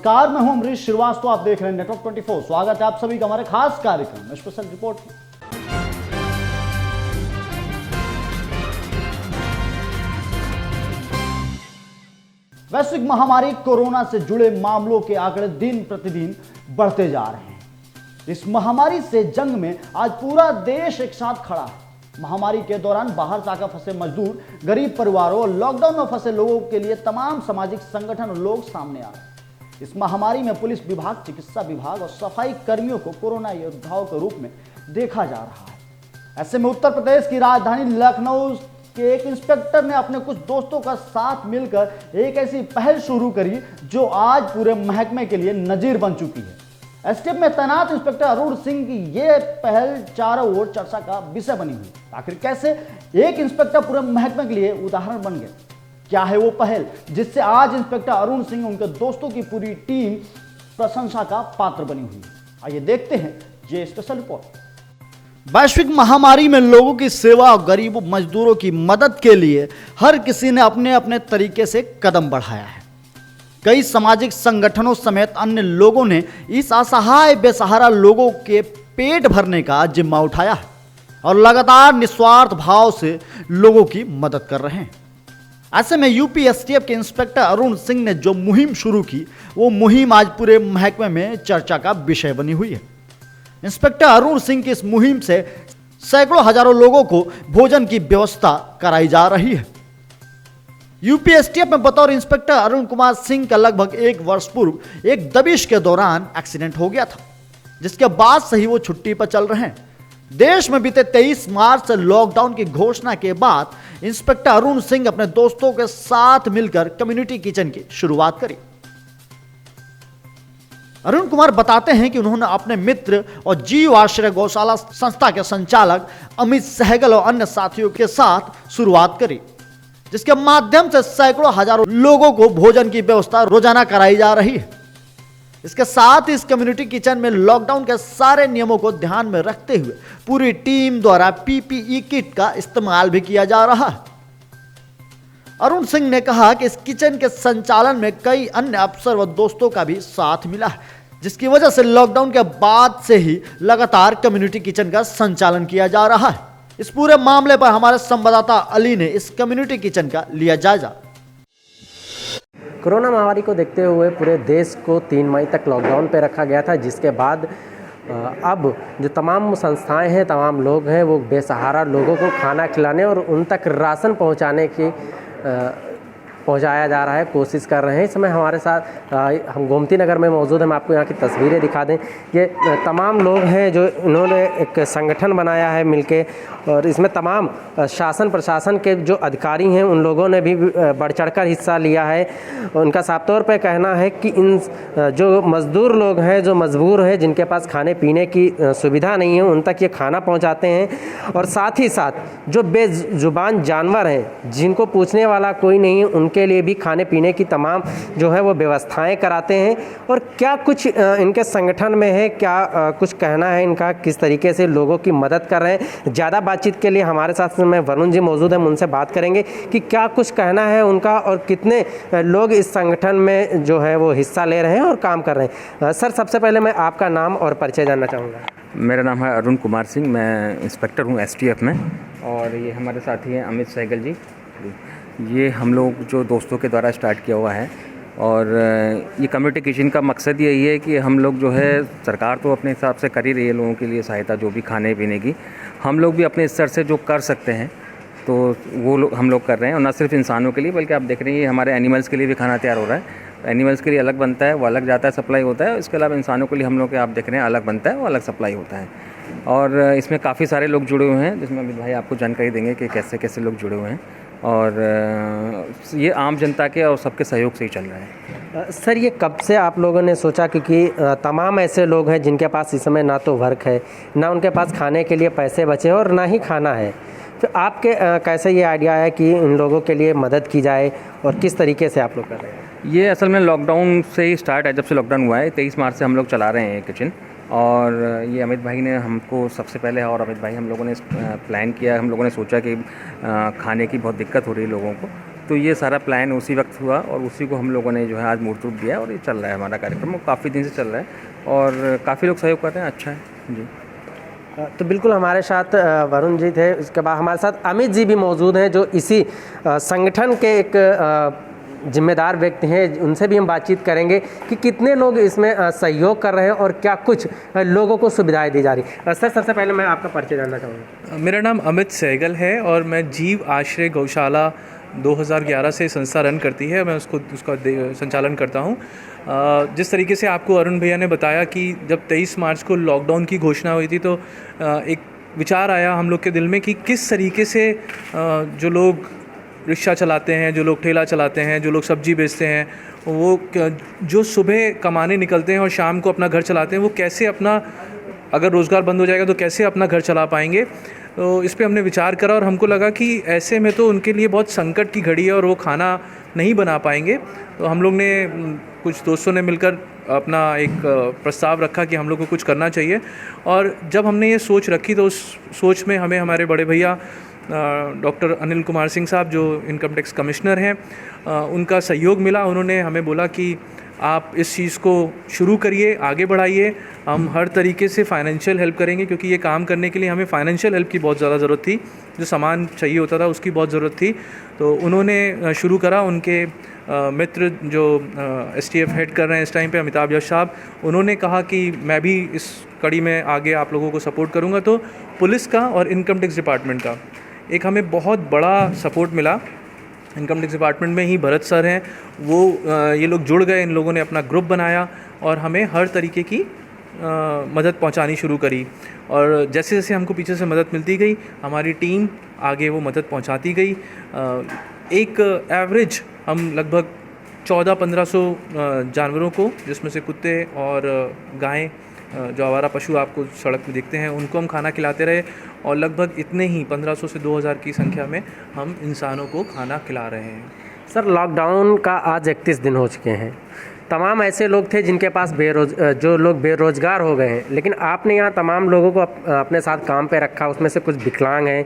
नमस्कार, मैं हूं अमरीश श्रीवास्तव। आप देख रहे हैं नेटवर्क 24। स्वागत है आप सभी का हमारे खास कार्यक्रम स्पेशल रिपोर्ट में। वैश्विक महामारी कोरोना से जुड़े मामलों के आंकड़े दिन प्रतिदिन बढ़ते जा रहे हैं। इस महामारी से जंग में आज पूरा देश एक साथ खड़ा है। महामारी के दौरान बाहर से आकर फंसे मजदूर, गरीब परिवारों और लॉकडाउन में फंसे लोगों के लिए तमाम सामाजिक संगठन और लोग सामने आ रहे हैं। इस महामारी में पुलिस विभाग, चिकित्सा विभाग और सफाई कर्मियों को कोरोना योद्धाओं के रूप में देखा जा रहा है। ऐसे में उत्तर प्रदेश की राजधानी लखनऊ के एक इंस्पेक्टर ने अपने कुछ दोस्तों का साथ मिलकर एक ऐसी पहल शुरू करी जो आज पूरे महकमे के लिए नजीर बन चुकी है। एसटीएफ में तैनात इंस्पेक्टर अरुण सिंह की यह पहल चारों ओर चर्चा का विषय बनी हुई। आखिर कैसे एक इंस्पेक्टर पूरे महकमे के लिए उदाहरण बन गए? क्या है वो पहल जिससे आज इंस्पेक्टर अरुण सिंह उनके दोस्तों की पूरी टीम प्रशंसा का पात्र बनी हुई? आइए देखते हैं ये स्पेशल रिपोर्ट। वैश्विक महामारी में लोगों की सेवा और गरीब मजदूरों की मदद के लिए हर किसी ने अपने अपने तरीके से कदम बढ़ाया है। कई सामाजिक संगठनों समेत अन्य लोगों ने इस असहाय बेसहारा लोगों के पेट भरने का जिम्मा उठाया है और लगातार निस्वार्थ भाव से लोगों की मदद कर रहे हैं। ऐसे में यूपी एसटीएफ के इंस्पेक्टर अरुण सिंह ने जो मुहिम शुरू की, वो मुहिम आज पूरे महकमे में चर्चा का विषय बनी हुई है। इंस्पेक्टर अरुण सिंह की इस मुहिम से सैकड़ों हजारों लोगों को भोजन की व्यवस्था कराई जा रही है। यूपी एसटीएफ में बतौर इंस्पेक्टर अरुण कुमार सिंह का लगभग 1 वर्ष पूर्व एक दबिश के दौरान एक्सीडेंट हो गया था, जिसके बाद से ही वो छुट्टी पर चल रहे हैं। देश में बीते 23 मार्च से लॉकडाउन की घोषणा के बाद इंस्पेक्टर अरुण सिंह अपने दोस्तों के साथ मिलकर कम्युनिटी किचन की शुरुआत करी। अरुण कुमार बताते हैं कि उन्होंने अपने मित्र और जीव आश्रय गौशाला संस्था के संचालक अमित सहगल और अन्य साथियों के साथ शुरुआत करी, जिसके माध्यम से सैकड़ों हजारों लोगों को भोजन की व्यवस्था रोजाना कराई जा रही है। इसके साथ ही इस कम्युनिटी किचन में लॉकडाउन के सारे नियमों को ध्यान में रखते हुए पूरी टीम द्वारा पीपीई किट का इस्तेमाल भी किया जा रहा है। अरुण सिंह ने कहा कि इस किचन के संचालन में कई अन्य अफसर व दोस्तों का भी साथ मिला है, जिसकी वजह से लॉकडाउन के बाद से ही लगातार कम्युनिटी किचन का संचालन किया जा रहा है। इस पूरे मामले पर हमारे संवाददाता अली ने इस कम्युनिटी किचन का लिया जायजा। कोरोना महामारी को देखते हुए पूरे देश को 3 मई तक लॉकडाउन पे रखा गया था, जिसके बाद अब जो तमाम संस्थाएं हैं, तमाम लोग हैं, वो बेसहारा लोगों को खाना खिलाने और उन तक राशन पहुंचाया जा रहा है, कोशिश कर रहे हैं। इस समय हमारे साथ हम गोमती नगर में मौजूद हैं। हम आपको यहाँ की तस्वीरें दिखा दें। ये तमाम लोग हैं जो इन्होंने एक संगठन बनाया है मिलके, और इसमें तमाम शासन प्रशासन के जो अधिकारी हैं उन लोगों ने भी बढ़ चढ़कर हिस्सा लिया है। उनका साफ तौर पर कहना है कि इन जो मज़दूर लोग हैं, जो मजबूर हैं, जिनके पास खाने पीने की सुविधा नहीं है, उन तक ये खाना पहुँचाते हैं। और साथ ही साथ जो बेजुबान जानवर हैं, जिनको पूछने वाला कोई नहीं है, उनके लिए भी खाने पीने की तमाम जो है वो व्यवस्थाएं कराते हैं। और क्या कुछ इनके संगठन में है, क्या कुछ कहना है इनका, किस तरीके से लोगों की मदद कर रहे हैं। ज़्यादा बातचीत के लिए हमारे साथ में वरुण जी मौजूद हैं, हम उनसे बात करेंगे कि क्या कुछ कहना है उनका और कितने लोग इस संगठन में जो है वो हिस्सा ले रहे हैं और काम कर रहे हैं। सर, सबसे पहले मैं आपका नाम और परिचय जानना चाहूँगा। मेरा नाम है अरुण कुमार सिंह, मैं इंस्पेक्टर हूँ एसटीएफ में, और ये हमारे साथी हैं अमित सहगल जी। ये हम लोग जो दोस्तों के द्वारा स्टार्ट किया हुआ है, और ये कम्युनिटी किचन का मकसद यही है कि हम लोग जो है, सरकार तो अपने हिसाब से कर ही रही है लोगों के लिए सहायता, जो भी खाने पीने की, हम लोग भी अपने स्तर से जो कर सकते हैं तो वो हम लोग कर रहे हैं। और न सिर्फ इंसानों के लिए, बल्कि आप देख रहे हैं हमारे एनिमल्स के लिए भी खाना तैयार हो रहा है। एनिमल्स के लिए अलग बनता है, वो अलग जाता है, सप्लाई होता है। इसके अलावा इंसानों के लिए हम लोग के, आप देख रहे हैं, अलग बनता है, वो अलग सप्लाई होता है। और इसमें काफ़ी सारे लोग जुड़े हुए हैं, जिसमें अमित भाई आपको जानकारी देंगे कि कैसे कैसे लोग जुड़े हुए हैं। और ये आम जनता के और सबके सहयोग से ही चल रहा है। सर, ये कब से आप लोगों ने सोचा, क्योंकि तमाम ऐसे लोग हैं जिनके पास इस समय ना तो वर्क है, ना उनके पास खाने के लिए पैसे बचे और ना ही खाना है, तो आपके कैसे ये आइडिया है कि इन लोगों के लिए मदद की जाए और किस तरीके से आप लोग कर रहे हैं? ये असल में लॉकडाउन से ही स्टार्ट है। जब से लॉकडाउन हुआ है 23 मार्च से हम लोग चला रहे हैं ये किचन, और ये अमित भाई ने हमको सबसे पहले, और अमित भाई हम लोगों ने प्लान किया, हम लोगों ने सोचा कि खाने की बहुत दिक्कत हो रही है लोगों को, तो ये सारा प्लान उसी वक्त हुआ और उसी को हम लोगों ने जो है आज मूर्त रूप दिया और ये चल रहा है हमारा कार्यक्रम, काफ़ी दिन से चल रहा है और काफ़ी लोग सहयोग कर रहे हैं, अच्छा है जी। तो बिल्कुल हमारे साथ वरुण जी थे, उसके बाद हमारे साथ अमित जी भी मौजूद हैं जो इसी संगठन के एक जिम्मेदार व्यक्ति हैं। उनसे भी हम बातचीत करेंगे कि कितने लोग इसमें सहयोग कर रहे हैं और क्या कुछ लोगों को सुविधाएं दी जा रही। सर, सबसे पहले मैं आपका परिचय जानना चाहूँगा। मेरा नाम अमित सहगल है और मैं जीव आश्रय गौशाला 2011 से संस्था रन करती है, मैं उसका संचालन करता हूँ। जिस तरीके से आपको अरुण भैया ने बताया कि जब 23 मार्च को लॉकडाउन की घोषणा हुई थी तो एक विचार आया हम लोग के दिल में कि किस तरीके से जो लोग रिक्शा चलाते हैं, जो लोग ठेला चलाते हैं, जो लोग सब्जी बेचते हैं, वो जो सुबह कमाने निकलते हैं और शाम को अपना घर चलाते हैं, वो कैसे अपना, अगर रोज़गार बंद हो जाएगा तो कैसे अपना घर चला पाएंगे। तो इस पे हमने विचार करा और हमको लगा कि ऐसे में तो उनके लिए बहुत संकट की घड़ी है और वो खाना नहीं बना पाएंगे। तो हम लोग ने कुछ दोस्तों ने मिलकर अपना एक प्रस्ताव रखा कि हम लोग को कुछ करना चाहिए और जब हमने ये सोच रखी तो उस सोच में हमें हमारे बड़े भैया डॉक्टर अनिल कुमार सिंह साहब जो इनकम टैक्स कमिश्नर हैं, उनका सहयोग मिला। उन्होंने हमें बोला कि आप इस चीज़ को शुरू करिए, आगे बढ़ाइए, हम हर तरीके से फाइनेंशियल हेल्प करेंगे क्योंकि ये काम करने के लिए हमें फाइनेंशियल हेल्प की बहुत ज़्यादा ज़रूरत थी, जो सामान चाहिए होता था उसकी बहुत ज़रूरत थी। तो उन्होंने शुरू करा। उनके मित्र जो STF हेड कर रहे हैं इस टाइम पे, अमिताभ यश साहब, उन्होंने कहा कि मैं भी इस कड़ी में आगे आप लोगों को सपोर्ट करूँगा। तो पुलिस का और इनकम टैक्स डिपार्टमेंट का एक हमें बहुत बड़ा सपोर्ट मिला। इनकम टैक्स डिपार्टमेंट में ही भरत सर हैं, वो ये लोग जुड़ गए, इन लोगों ने अपना ग्रुप बनाया और हमें हर तरीके की मदद पहुंचानी शुरू करी और जैसे जैसे हमको पीछे से मदद मिलती गई हमारी टीम आगे वो मदद पहुंचाती गई। एक एवरेज हम लगभग 1400-1500 जानवरों को, जिसमें से कुत्ते और गायें, जो आवारा पशु आपको सड़क पे दिखते हैं, उनको हम खाना खिलाते रहे और लगभग इतने ही 1500 से 2000 की संख्या में हम इंसानों को खाना खिला रहे हैं। सर, लॉकडाउन का आज 31 दिन हो चुके हैं। तमाम ऐसे लोग थे जिनके पास जो लोग बेरोज़गार हो गए हैं, लेकिन आपने यहाँ तमाम लोगों को अपने साथ काम पे रखा। उसमें से कुछ विकलांग हैं,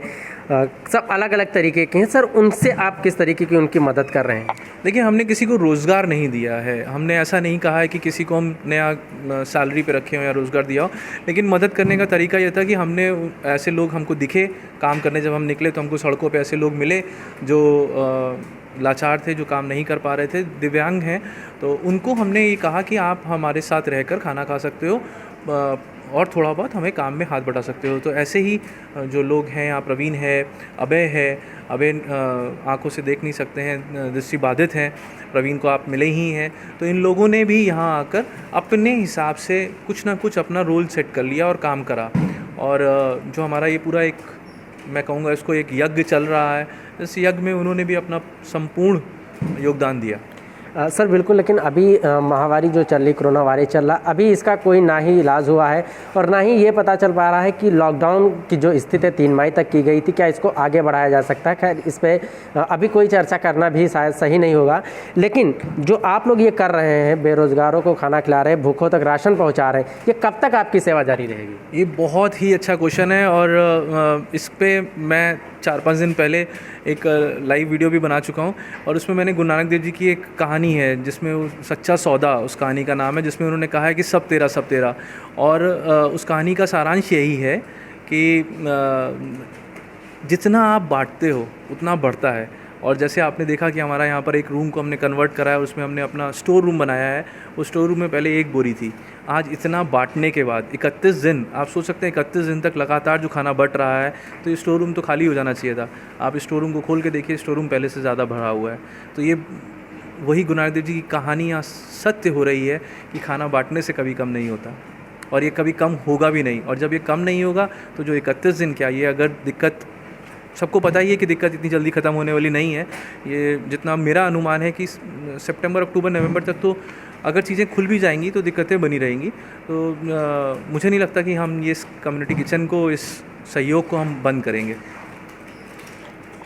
सब अलग अलग तरीके के हैं। सर, उनसे आप किस तरीके की उनकी मदद कर रहे हैं? देखिए, हमने किसी को रोज़गार नहीं दिया है, हमने ऐसा नहीं कहा है कि किसी को हम नया सैलरी पे रखे हो या रोज़गार दिया हो, लेकिन मदद करने का तरीका ये था कि हमने ऐसे लोग हमको दिखे काम करने, जब हम निकले तो हमको सड़कों पे ऐसे लोग मिले जो लाचार थे, जो काम नहीं कर पा रहे थे, दिव्यांग हैं, तो उनको हमने ये कहा कि आप हमारे साथ रहकर खाना खा सकते हो और थोड़ा बहुत हमें काम में हाथ बटा सकते हो। तो ऐसे ही जो लोग हैं, यहाँ प्रवीण है, अभय आंखों से देख नहीं सकते हैं, दृष्टि बाधित हैं, प्रवीण को आप मिले ही हैं। तो इन लोगों ने भी यहाँ आकर अपने हिसाब से कुछ ना कुछ अपना रोल सेट कर लिया और काम करा। और जो हमारा ये पूरा एक, मैं कहूँगा इसको एक यज्ञ चल रहा है, इस यज्ञ में उन्होंने भी अपना संपूर्ण योगदान दिया। सर बिल्कुल, लेकिन अभी महामारी जो चल रही, कोरोना वायरस चल रहा, अभी इसका कोई ना ही इलाज हुआ है और ना ही ये पता चल पा रहा है कि लॉकडाउन की जो स्थिति 3 मई तक की गई थी, क्या इसको आगे बढ़ाया जा सकता है। खैर, इस पर अभी कोई चर्चा करना भी शायद सही नहीं होगा, लेकिन जो आप लोग ये कर रहे हैं, बेरोज़गारों को खाना खिला रहे हैं, भूखों तक राशन पहुँचा रहे हैं, ये कब तक आपकी सेवा जारी रहेगी? ये बहुत ही अच्छा क्वेश्चन है और इस पर मैं 4-5 दिन पहले एक लाइव वीडियो भी बना चुका हूँ और उसमें मैंने गुरु नानक देव जी की एक कहानी है जिसमें वो सच्चा सौदा, उस कहानी का नाम है, जिसमें उन्होंने कहा है कि सब तेरा सब तेरा। और उस कहानी का सारांश यही है कि जितना आप बांटते हो उतना बढ़ता है। और जैसे आपने देखा कि हमारा यहाँ पर एक रूम को हमने कन्वर्ट करा है, उसमें हमने अपना स्टोर रूम बनाया है। उस स्टोर रूम में पहले 1 बोरी थी, आज इतना बांटने के बाद 31 दिन, आप सोच सकते हैं 31 दिन तक लगातार जो खाना बट रहा है, तो ये स्टोर रूम तो खाली हो जाना चाहिए था। आप इस स्टोर रूम को खोल के देखिए, स्टोर रूम पहले से ज़्यादा भरा हुआ है। तो ये वही गुरु नानक देव जी की कहानी यहाँ सत्य हो रही है कि खाना बांटने से कभी कम नहीं होता और ये कभी कम होगा भी नहीं। और जब ये कम नहीं होगा तो जो 31 दिन क्या, ये अगर दिक्कत, सबको पता ही है कि दिक्कत इतनी जल्दी ख़त्म होने वाली नहीं है। ये जितना मेरा अनुमान है कि सितंबर, अक्टूबर, नवंबर तक तो अगर चीज़ें खुल भी जाएंगी तो दिक्कतें बनी रहेंगी। तो मुझे नहीं लगता कि हम ये इस कम्युनिटी किचन को, इस सहयोग को हम बंद करेंगे।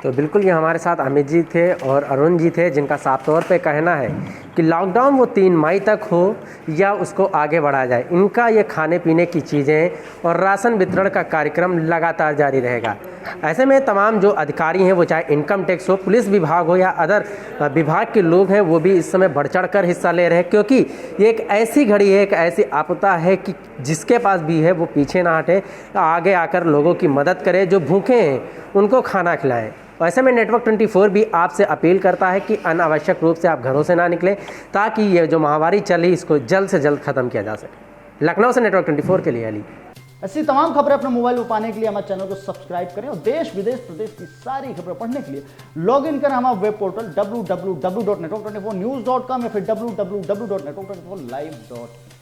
तो बिल्कुल, ये हमारे साथ अमित जी थे और अरुण जी थे, जिनका साफ तौर पे कहना है कि लॉकडाउन वो 3 मई तक हो या उसको आगे बढ़ाया जाए, इनका ये खाने पीने की चीज़ें और राशन वितरण का कार्यक्रम लगातार जारी रहेगा। ऐसे में तमाम जो अधिकारी हैं, वो चाहे इनकम टैक्स हो, पुलिस विभाग हो या अदर विभाग के लोग हैं, वो भी इस समय बढ़ चढ़ कर हिस्सा ले रहे हैं, क्योंकि ये एक ऐसी घड़ी है, एक ऐसी आपदा है कि जिसके पास भी है वो पीछे ना हटे, आगे आकर लोगों की मदद करे, जो भूखे हैं उनको खाना खिलाएं। ऐसे में नेटवर्क 24 भी आपसे अपील करता है कि अनावश्यक रूप से आप घरों से ना निकलें, ताकि ये जो महामारी चली इसको जल्द से जल्द ख़त्म किया जा सके। लखनऊ से नेटवर्क 24 के लिए अली। ऐसी तमाम खबरें अपने मोबाइल पर पाने के लिए हमारे चैनल को सब्सक्राइब करें और देश विदेश प्रदेश की सारी खबरें पढ़ने के लिए लॉग इन करें हमारा वेब पोर्टल www.network24news.com या फिर www.network24live.in।